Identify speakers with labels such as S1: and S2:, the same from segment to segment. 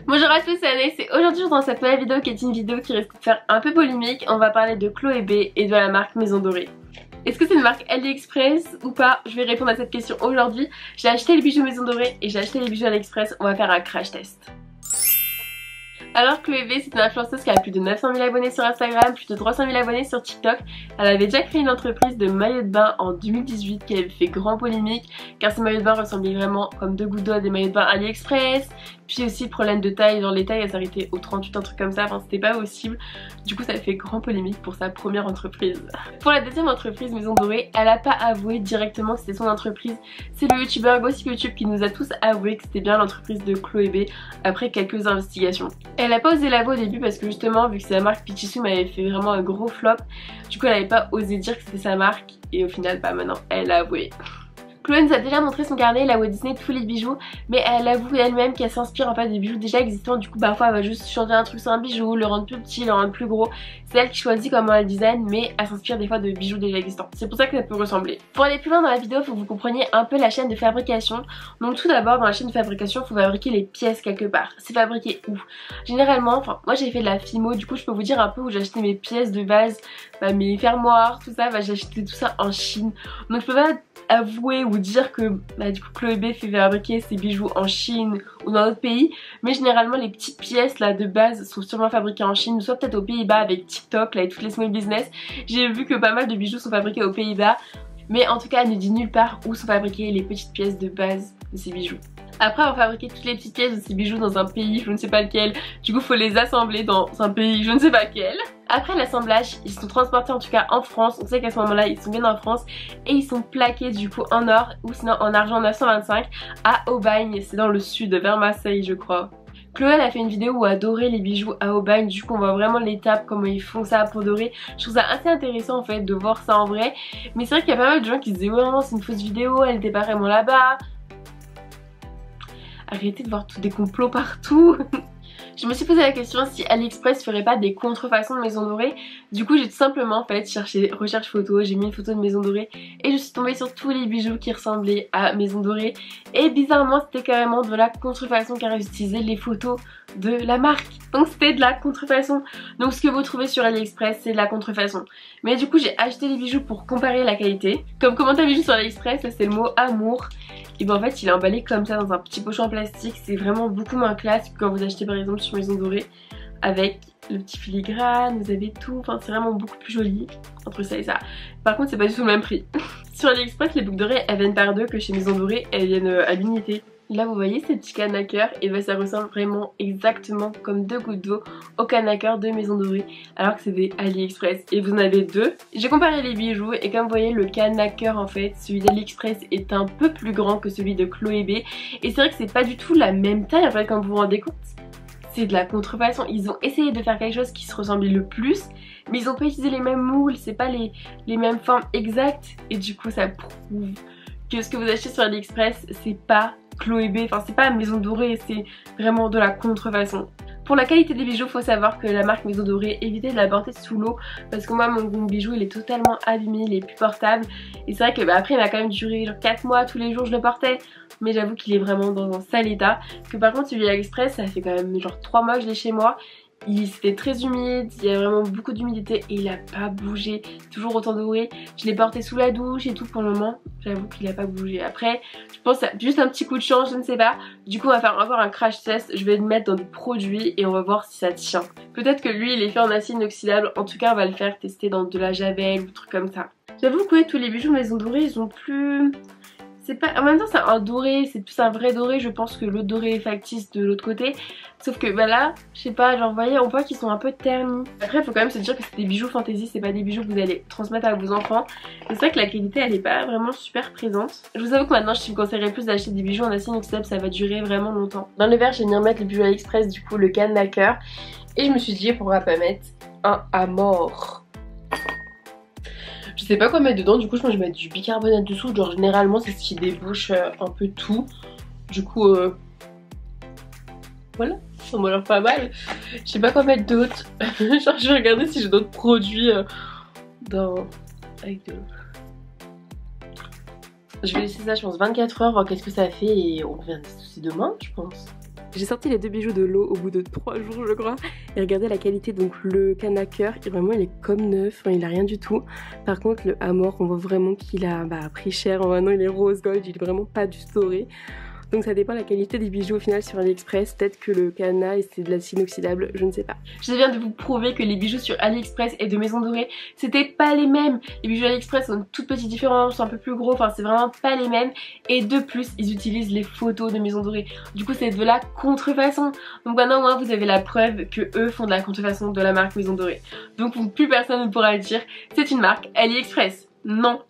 S1: Bonjour à tous, c'est Anaïs et aujourd'hui je vous dans cette nouvelle vidéo qui est une vidéo qui risque de faire un peu polémique. On va parler de Chloé B et de la marque Maison Dorée. Est-ce que c'est une marque AliExpress ou pas? Je vais répondre à cette question aujourd'hui. J'ai acheté les bijoux Maison Dorée et j'ai acheté les bijoux AliExpress. On va faire un crash test. Alors Chloé B, c'est une influenceuse qui a plus de 900 000 abonnés sur Instagram, plus de 300 000 abonnés sur TikTok. Elle avait déjà créé une entreprise de maillots de bain en 2018 qui avait fait grand polémique car ces maillots de bain ressemblaient vraiment comme deux gouttes d'eau à des maillots de bain AliExpress. Puis aussi problème de taille, genre les tailles elles s'arrêtaient au 38, un truc comme ça, enfin c'était pas possible. Du coup ça a fait grand polémique pour sa première entreprise. Pour la deuxième entreprise Maison Dorée, elle a pas avoué directement que c'était son entreprise. C'est le youtubeur Gossip YouTube qui nous a tous avoué que c'était bien l'entreprise de Chloé B après quelques investigations. Elle a pas osé l'avouer au début parce que justement vu que c'est la marque Peachissime avait fait vraiment un gros flop, du coup elle avait pas osé dire que c'était sa marque et au final bah maintenant elle a avoué. Chloé nous a déjà montré son carnet là où Disney tous les bijoux, mais elle avoue elle-même qu'elle s'inspire en fait des bijoux déjà existants. Du coup parfois elle va juste changer un truc sur un bijou, le rendre plus petit, le rendre plus gros. C'est elle qui choisit comment elle design, mais elle s'inspire des fois de bijoux déjà existants. C'est pour ça que ça peut ressembler. Pour aller plus loin dans la vidéo, il faut que vous compreniez un peu la chaîne de fabrication. Donc tout d'abord dans la chaîne de fabrication, il faut fabriquer les pièces quelque part. C'est fabriqué où? Généralement, enfin moi j'ai fait de la Fimo, du coup je peux vous dire un peu où j'ai acheté mes pièces de base, mes fermoirs, tout ça, j'ai acheté tout ça en Chine. Donc je peux pas avouer ou dire que du coup Chloé B fait fabriquer ses bijoux en Chine ou dans d'autres pays, mais généralement les petites pièces là de base sont sûrement fabriquées en Chine, soit peut-être aux Pays-Bas avec TikTok là et toutes les small business. J'ai vu que pas mal de bijoux sont fabriqués aux Pays-Bas, mais en tout cas elle ne dit nulle part où sont fabriquées les petites pièces de base de ces bijoux. Après avoir fabriqué toutes les petites pièces de ces bijoux dans un pays, je ne sais pas lequel, du coup faut les assembler dans un pays, je ne sais pas lequel. Après l'assemblage, ils sont transportés en tout cas en France, on sait qu'à ce moment là ils sont bien en France, et ils sont plaqués du coup en or ou sinon en argent 925 à Aubagne, c'est dans le sud, vers Marseille je crois. Chloé elle a fait une vidéo où elle a doré les bijoux à Aubagne, du coup on voit vraiment l'étape, comment ils font ça pour dorer. Je trouve ça assez intéressant en fait de voir ça en vrai, mais c'est vrai qu'il y a pas mal de gens qui se disaient ouais non c'est une fausse vidéo, elle était pas vraiment là-bas. Arrêtez de voir tous des complots partout. Je me suis posé la question si AliExpress ferait pas des contrefaçons de Maison Dorée. Du coup j'ai tout simplement en fait cherché recherche photo, j'ai mis une photo de Maison Dorée et je suis tombée sur tous les bijoux qui ressemblaient à Maison Dorée. Et bizarrement c'était carrément de la contrefaçon car ils utilisaient les photos de la marque. Donc c'était de la contrefaçon. Donc ce que vous trouvez sur AliExpress c'est de la contrefaçon. Mais du coup j'ai acheté les bijoux pour comparer la qualité. Comme commenter un bijou sur AliExpress, là c'est le mot amour. Et ben en fait il est emballé comme ça dans un petit pochon en plastique. C'est vraiment beaucoup moins classe que quand vous achetez par exemple sur Maison Dorée avec le petit filigrane, vous avez tout, enfin c'est vraiment beaucoup plus joli entre ça et ça. Par contre c'est pas du tout le même prix. Sur AliExpress les boucles dorées elles viennent par deux, que chez Maison Dorée elles viennent à l'unité. Là vous voyez ces petits cannes à cœur et ben ça ressemble vraiment exactement comme deux gouttes d'eau au canne à cœur de Maison Dorée alors que c'est des AliExpress et vous en avez deux. J'ai comparé les bijoux et comme vous voyez le canne à cœur en fait celui d'AliExpress est un peu plus grand que celui de Chloé B et c'est vrai que c'est pas du tout la même taille en fait comme vous vous rendez compte. C'est de la contrefaçon, ils ont essayé de faire quelque chose qui se ressemble le plus mais ils ont pas utilisé les mêmes moules, c'est pas les mêmes formes exactes et du coup ça prouve que ce que vous achetez sur AliExpress c'est pas Chloé B, enfin c'est pas Maison Dorée, c'est vraiment de la contrefaçon. Pour la qualité des bijoux, faut savoir que la marque Maison Dorée, évitez de la porter sous l'eau parce que moi mon bijou il est totalement abîmé, il est plus portable et c'est vrai que après il m'a quand même duré genre 4 mois, tous les jours je le portais mais j'avoue qu'il est vraiment dans un sale état. Que par contre celui AliExpress ça fait quand même genre 3 mois que je l'ai chez moi. C'était très humide, il y a vraiment beaucoup d'humidité et il a pas bougé, toujours autant doré. Je l'ai porté sous la douche et tout pour le moment, j'avoue qu'il a pas bougé. Après je pense que juste un petit coup de chance, je ne sais pas. Du coup on va faire encore un crash test, je vais le mettre dans des produits et on va voir si ça tient. Peut-être que lui il est fait en acier inoxydable, en tout cas on va le faire tester dans de la javel ou trucs comme ça. J'avoue que ouais, tous les bijoux Maison Dorée ils ont plus... C'est pas... En même temps c'est un doré, c'est plus un vrai doré je pense que l'autre doré est factice de l'autre côté. Sauf que bah là, je sais pas, genre vous voyez on voit qu'ils sont un peu ternis. Après il faut quand même se dire que c'est des bijoux fantaisie, c'est pas des bijoux que vous allez transmettre à vos enfants. C'est vrai que la qualité elle est pas vraiment super présente. Je vous avoue que maintenant je vous conseillerais plus d'acheter des bijoux en acier inoxydable, ça va durer vraiment longtemps. Dans le verre j'ai mis remettre les bijoux AliExpress du coup le canne à cœur. Et je me suis dit pourquoi pas mettre un Amor. Je sais pas quoi mettre dedans, du coup je pense que je vais mettre du bicarbonate dessous, genre généralement c'est ce qui débouche un peu tout. Du coup voilà, ça m'a l'air pas mal. Je sais pas quoi mettre d'autre. Genre je vais regarder si j'ai d'autres produits avec de... Je vais laisser ça je pense 24 heures, voir qu'est-ce que ça fait et on revient demain je pense.
S2: J'ai sorti les deux bijoux de l'eau au bout de 3 jours je crois. Et regardez la qualité, donc le canaker, vraiment il est comme neuf, enfin, il a rien du tout. Par contre le Amor, on voit vraiment qu'il a pris cher, maintenant il est rose gold, il est vraiment pas du doré. Donc ça dépend de la qualité des bijoux au final sur AliExpress. Peut-être que le cana c'est de l'acide inoxydable, je ne sais pas.
S1: Je viens de vous prouver que les bijoux sur AliExpress et de Maison Dorée, c'était pas les mêmes. Les bijoux AliExpress ont une toute petite différence, sont un peu plus gros, enfin c'est vraiment pas les mêmes. Et de plus, ils utilisent les photos de Maison Dorée. Du coup c'est de la contrefaçon. Donc maintenant au moins vous avez la preuve que eux font de la contrefaçon de la marque Maison Dorée. Donc plus personne ne pourra dire c'est une marque AliExpress. Non.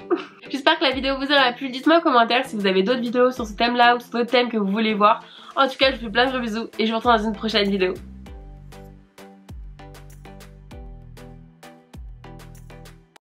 S1: J'espère que la vidéo vous aura plu. Dites-moi en commentaire si vous avez d'autres vidéos sur ce thème là ou sur d'autres thèmes que vous voulez voir. En tout cas je vous fais plein de gros bisous et je vous retrouve dans une prochaine vidéo.